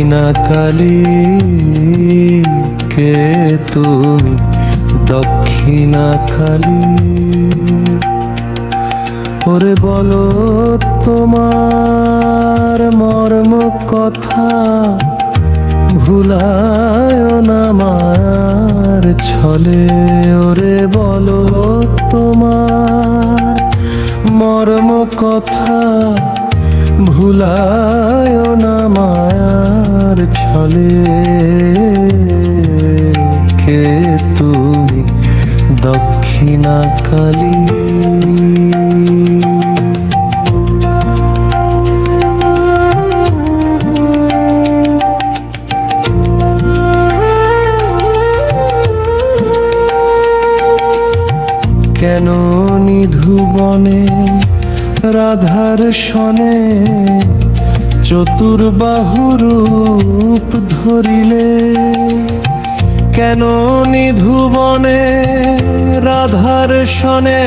দক্ষিণা কালী, কে তুমি দক্ষিণা কালী? ওরে বলো তোমার মর্ম কথা, ভুলায় না মায়ার ছলে। ওরে বলো তোমার মর্ম কথা, ভুলায় না মায়ার ছলে। কে তুমি দক্ষিণা কালী? কেন নিধুবনে রাধার সনে চতুর্বাহু রূপ ধরিলে? কেন নিধুবনে রাধার সনে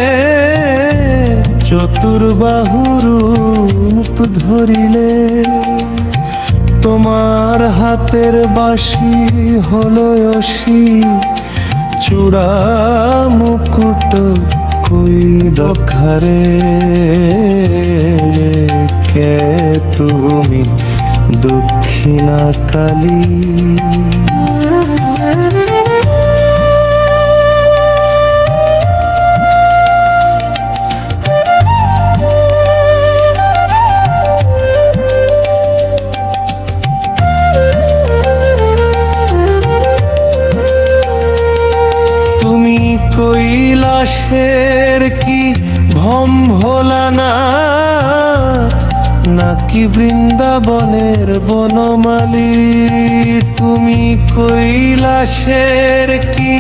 চতুর্বাহু রূপ ধরিলে? তোমার হাতের বাঁশি হলো অসি, চূড়া মুকুট কই দখারে? কে তুমি দক্ষিণা কালী? কৈলাসের কি ভম ভোলানাথ, নাকি বৃন্দাবনের বনমালী? তুমি কৈলাসের কি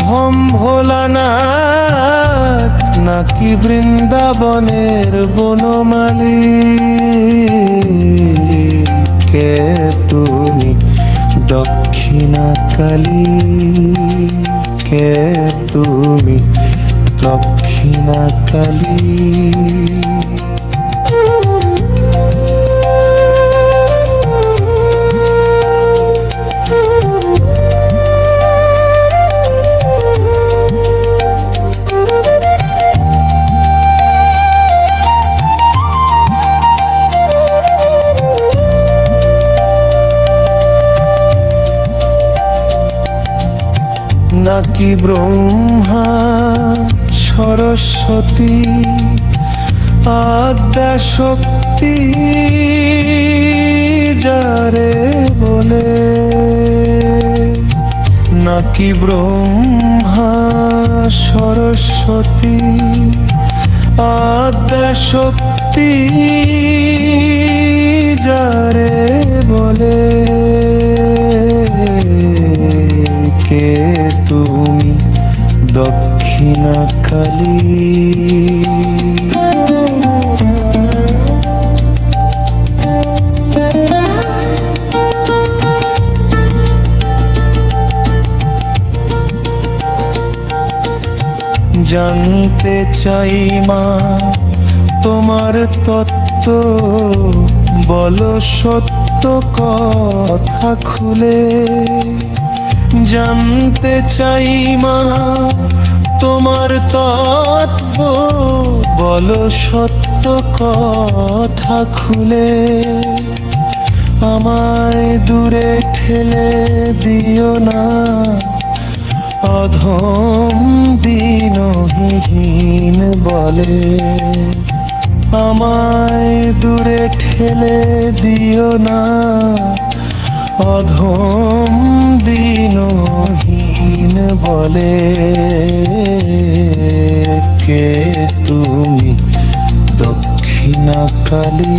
ভম ভোলানাথ, নাকি বৃন্দাবনের বনমালী? কে তুমি দক্ষিণা কালী? কে তুমি দক্ষিণা কালী? নাকি ব্রহ্মা সরস্বতী আদ্যা শক্তি যারে বলে? নাকি ব্রহ্মা সরস্বতী আদ্যা শক্তি যারে বলে? কে তুমি দক্ষিণা কালী? জানতে চাই মা তোমার তত্ত্ব, বলো সত্য কথা খুলে। জানতে চাই মা তোমার তত্ত্ব, বলো সত্য কথা খুলে। আমায় দূরে ঠেলে দিও না অধম দীনহীন বলে। আমায় দূরে ঠেলে দিও না অধম দীনহীন বলে। কে তুমি দক্ষিণা কালী?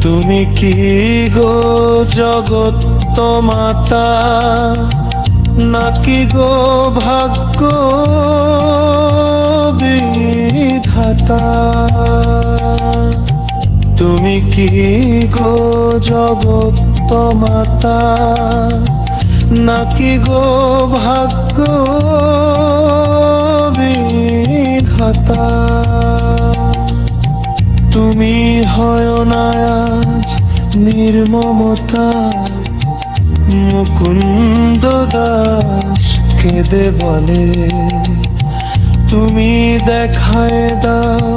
তুমি কি গো জগৎ মাতা, নাকি গো ভাগ্য বিধাতা? তুমি কি গো জগত মাতা, নাকি গো ভাগ্য বিধাতা? তুমি হয় না আজ নির্মমতা, মুকুন্দ দাস কেঁদে বলে, তুমি দেখায় দাও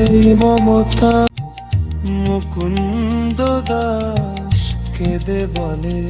এই মমতা। মুকুন্দ দাস কেঁদে বলে।